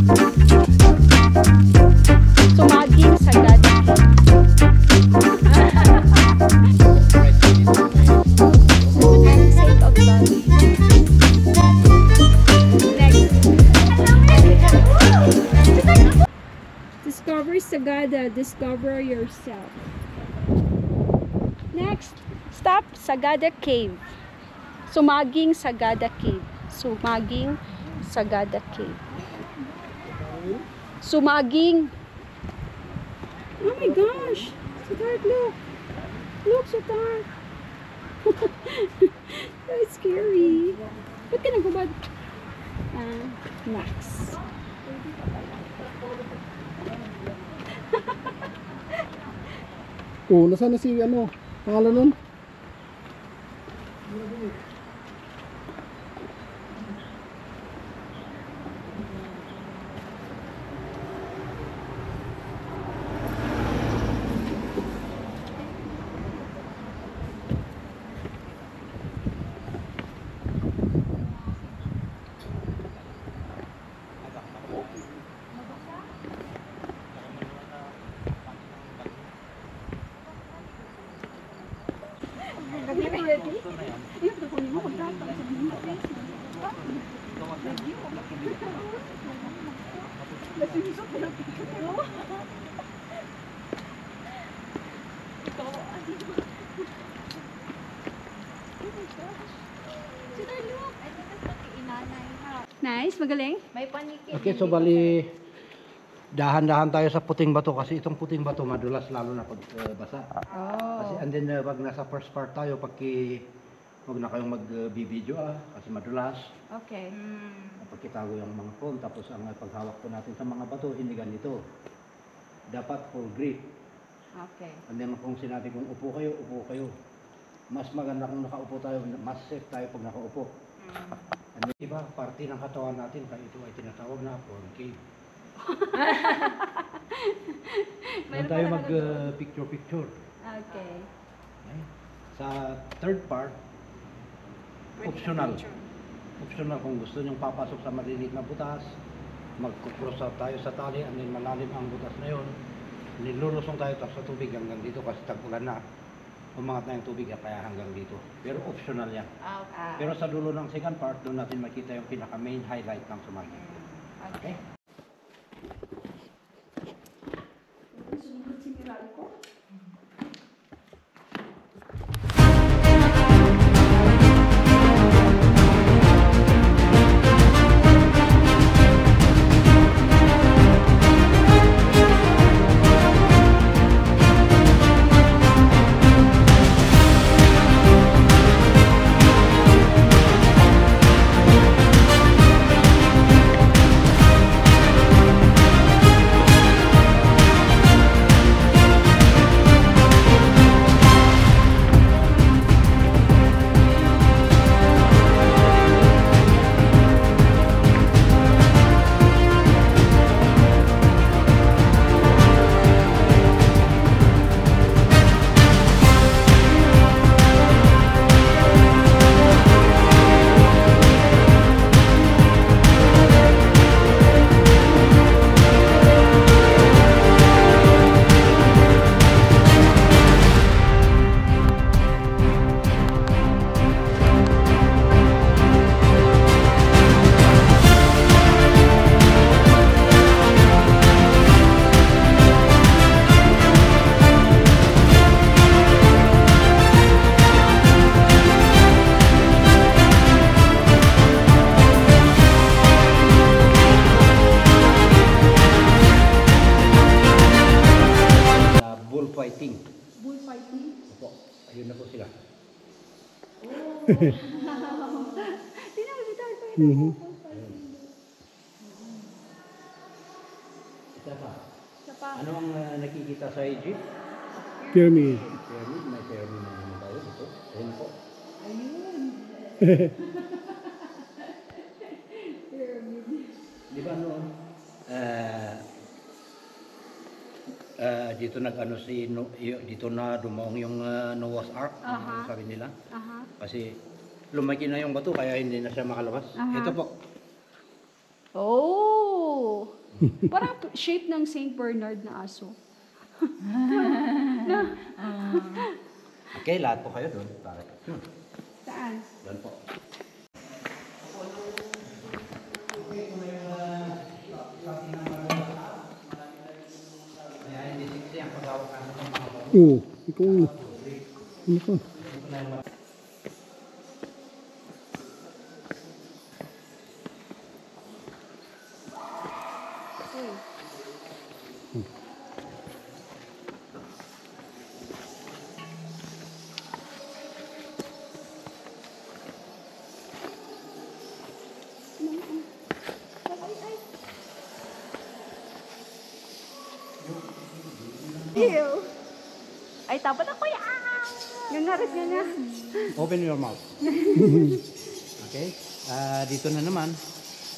Sumaging Sagada Cave. And sake of love. Next. Discover Sagada. Discover yourself. Next. Stop Sagada Cave. Sumaging Sagada Cave. Sumaging Sagada Cave. Sumaging. Oh my gosh. Siddharth, look. Look, Siddharth. That's scary. Ba't ka nagubad? Next. Oh, nasaan na si ano? Pangalan nun? Nice, magaling. May paniki. Okay, so bali dahan-dahan tayo sa puting bato kasi itong puting bato madulas lalo na pag basa. Kasi and then pag nasa first part tayo, huwag na kayong mag-video kasi madulas. Okay. Pagkitago yung mga phone, tapos ang paghawak po natin sa mga bato, hindi ganito. Dapat full grip. Okay. And then kung sinabi kong upo kayo. Mas maganda kung nakaupo tayo, mas safe tayo pag nakaupo. And then, iba, parte ng katawan natin, kaya ito ay tinatawag na concave. Doon tayo mag-picture-picture. Okay. Sa third part, optional. Optional kung gusto nyong papasok sa maliliit na butas, mag-cross out tayo sa tali, and then malalim ang butas na yun. Nilulusong tayo tapos sa tubig hanggang dito kasi tag-ulan na. Umangat na yung tubig kaya hanggang dito. Pero optional yan. Pero sa dulo ng second part, doon natin makita yung pinaka-main highlight ng Sumaging. Okay? Bullfighting. Bullfighting? Opo, ayun na po sila. Tingnan mo, Siddharth. Isa pa. Isa pa. Ano ang nakikita sa Egypt? Pyramid. Pyramid, may pyramid na naman tayo dito. Ayun po. Ayun. Pyramid. Di ba noon? Dito nag-ano dito na dumaong yung Noah's Ark, sabi nila. Kasi lumaki na yung bato kaya hindi na siya makalabas. Ito po. Oh! Parang shape ng Saint Bernard na aso. Okay, lahat po kayo doon. Saan? Doon po. Oo, ikaw ano. Ano ka? Uy. Ew. Ay, tapat ako yan. Yung narit niya na. Open your mouth. Okay? Dito na naman.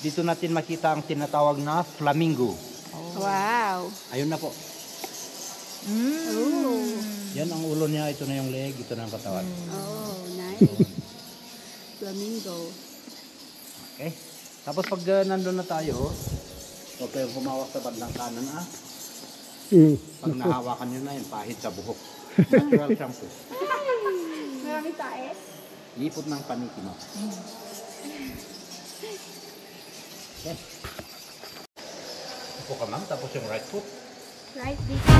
Dito natin makita ang tinatawag na flamingo. Wow. Ayun na po. Oh. Yan ang ulo niya. Ito na yung leg. Ito na ang katawan. Oh, nice. Flamingo. Okay? Tapos pag nandun na tayo, huwag kayong humawak sa bandang kanan Pag nahawakan nyo na yun, pahit sa buhok. Natural shampoo. Marami tae. Lipot ng paniki mo. Okay. Upo ka ma'am, tapos yung right foot. Right dito.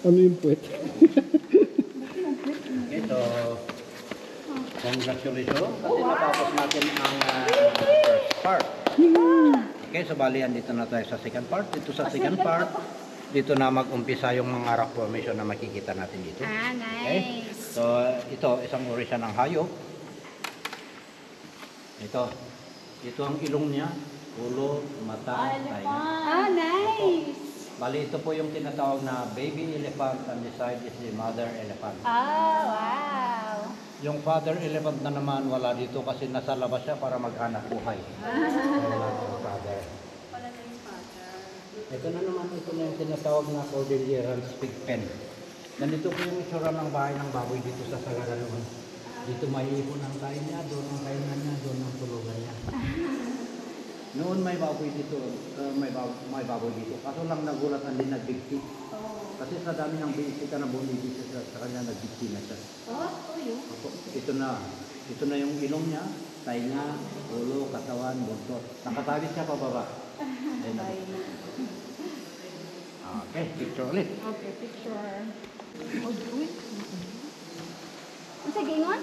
Ano yung puwet? Okay, so congratulations. Kasi natapos natin ang first part. Okay, so bali dito na tayo sa second part. Dito sa second part, dito na mag-umpisa yung mga rock formation na makikita natin dito. Ah, Okay? nice. So ito, isang uri siya ng hayop. Ito. Ito ang ilong niya. Ulo, mata, tainga. Ah, nice. Bali, ito po yung tinatawag na baby elephant and the side is the mother elephant. Ah, wow. Yung father elephant na naman wala dito kasi nasa labas siya para mag-anak buhay. Wala yung father. Ito na naman, ito na yung tinatawag na Cordilleran pig pen. Ganito po yung itsura ng bahay ng baboy dito sa Sagara noon. Dito maiipon ang kain niya, doon ang kainan niya, doon ang tulugan niya. Noon may baboy dito, may baboy dito. Kaso lang nagulat ang din nagbigti. Kasi sa dami ng bisita na bumili dito sa kanya, nagbigti na siya. Yun. Ito na yung ilong niya, tainga, ulo, katawan, buntot. Nakatawid siya pababa. Okay, picture ulit. Okay, picture. Sige, ingon?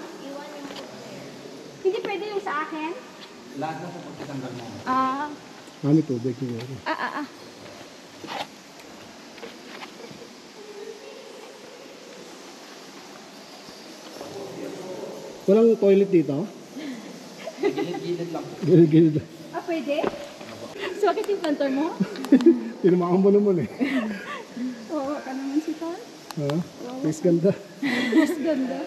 Hindi pwede yung sa akin? Lahat na sa pagkatanggal mo. Ano tubig siguro? Walang toilet dito? Gilid-gilid lang. Gilid-gilid. Pwede? So, bakit yung planter mo? Tinamaan mo naman eh. Oo, ka naman si Ton. Ha? Mas ganda. Mas ganda.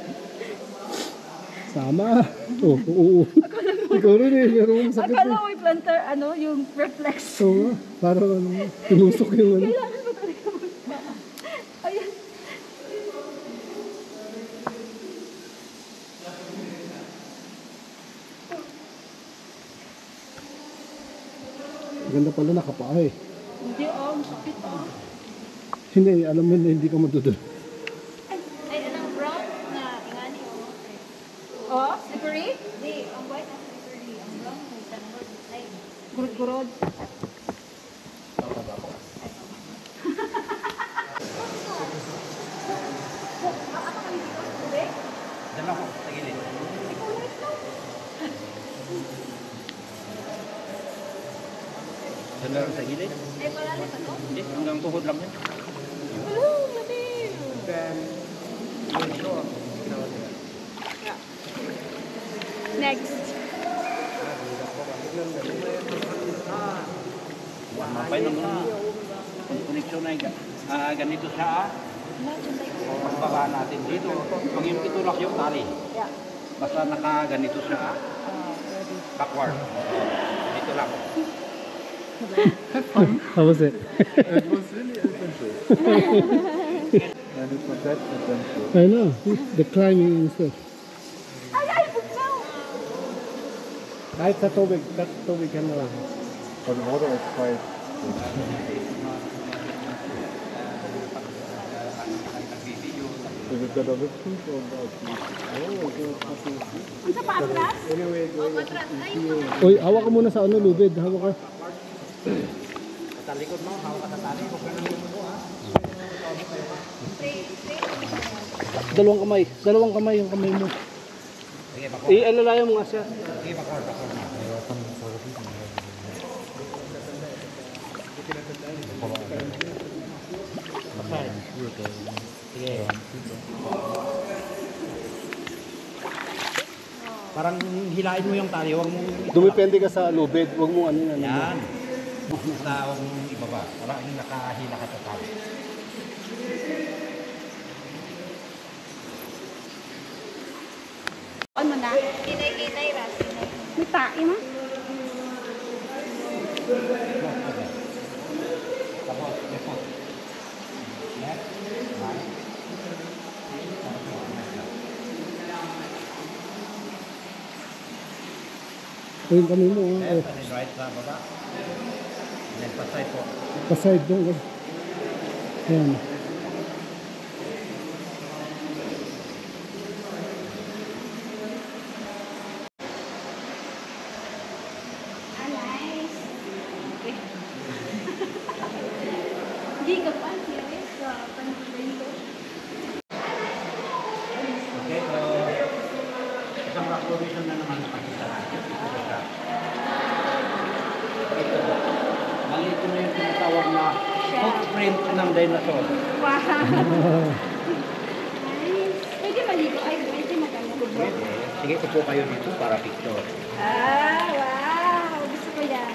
Sama. Oo. Ikaw rin eh. Meron mong sakit Akala eh. mo yung planter, yung reflex. Oo. Parang tinusok yung ano. Kailangan ba talaga magpa? Ayan. Ganda pala nakapaa eh. Hindi, masakit Hindi, alam mo na hindi ka madudul. Ay, anong brown na ingani o? Slippery? Hindi, ang white na slippery. Ang brown na tanggol. Ay, Gurod-gurod. Diyan ako, sa gilid. Diyan lang sa gilid. ay malalim pa to? Hindi, hanggang tuhod lang yan. Next. Mapay naman. Ang koneksyon ay ganito siya. Pagbaba natin dito. Pag yung itulak yung tali. Yeah. Basta nakaganito siya. Backward. Dito lang. How was it? It was really adventurous. And it was that adventurous. I know. The climbing and stuff. Ay, bugnaw! Kahit sa tubig ka na lang. But the water was quite Is it got a lip tube or not? Oh, okay. Ang sa patras? Anyway, Matras. Ay, yung Uy, hawak ka muna sa ano, lubid. Hawak ka. Sa likod mo, hawak ka sa tali. Huwag ka nang lumo ha. Dalawang kamay yung kamay mo. Sige, backward. I-alalayan mo nga siya. Sige, backward na. Sige. Parang hilain mo yung tali, huwag mo Dumipende ka sa lubid. Huwag mo ano yan. yan. Basta huwag mo ibaba. Parang nakahila ka sa tali. Ano na? kinay-kinay ras. May tae mo? Tapos, left. Left, right. Uy, yung kamay mo. Left and then right sa baba. And then pasay po. Pa-side mo. Ayan. Nice. Hindi ka pa, serious. Pansin ko. tinatawag na footprint ng dinosaur. Wow. Nice. Pwede maligo. Ay, pwede magano. Pwede. Sige, upo kayo dito para picture. Ah, wow. Gusto ko yan.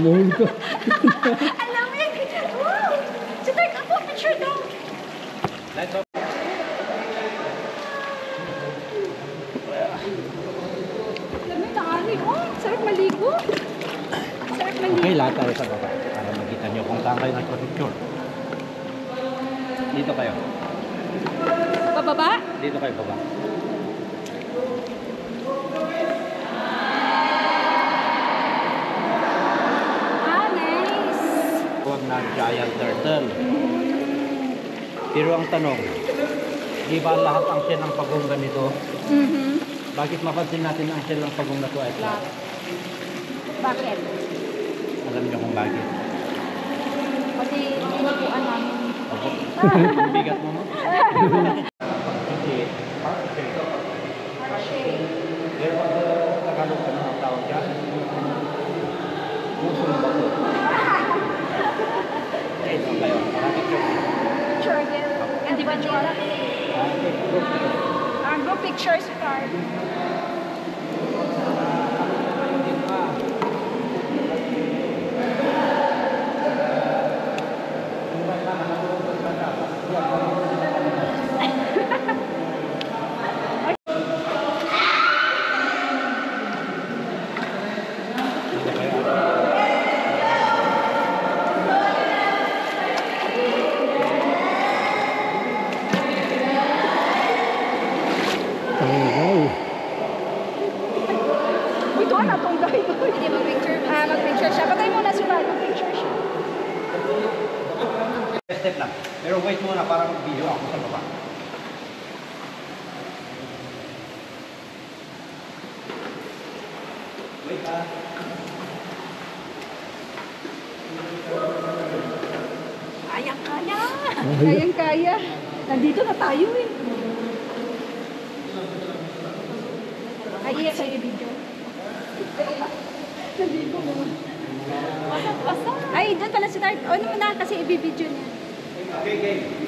Mohon ka. Alam mo yan. Wow. So, take ako picture daw. Let's go. Alam mo yung tangali. Oh, sarap maligo. Sarap maligo. Okay, lahat tayo sa baba para makita nyo kung saan kayo nagpa-picture. Dito kayo. Pababa? Dito kayo baba. Ah, nice. Huwag na giant turtle. Pero ang tanong, di ba lahat ang shell ng pagong ganito? Mm-hmm. Bakit mapansin natin ang shell ng pagong na to ay flat? Bakit? Alam niyo kung bakit? Kasi pinupuan namin. Opo. Bigat mo mo? Hindi. Pero pag Tagalog ano ang tawag dyan? Pusong bato. Ito kayo. Picture again. Individual. Group pictures card. Uy, doon na itong guy. Hindi mag-picture. Ah, mag-picture siya. Patay muna si Val. Mag-picture siya. Step lang. Pero wait muna para mag-video ako sa baba. Wait ah. Kayang-kaya. Kayang-kaya. Nandito na tayo eh. Ay, iya kayo video. Nandito mo. Pasok. Ay, doon pala si Tart. Ano mo na kasi i-video niya. Okay, game.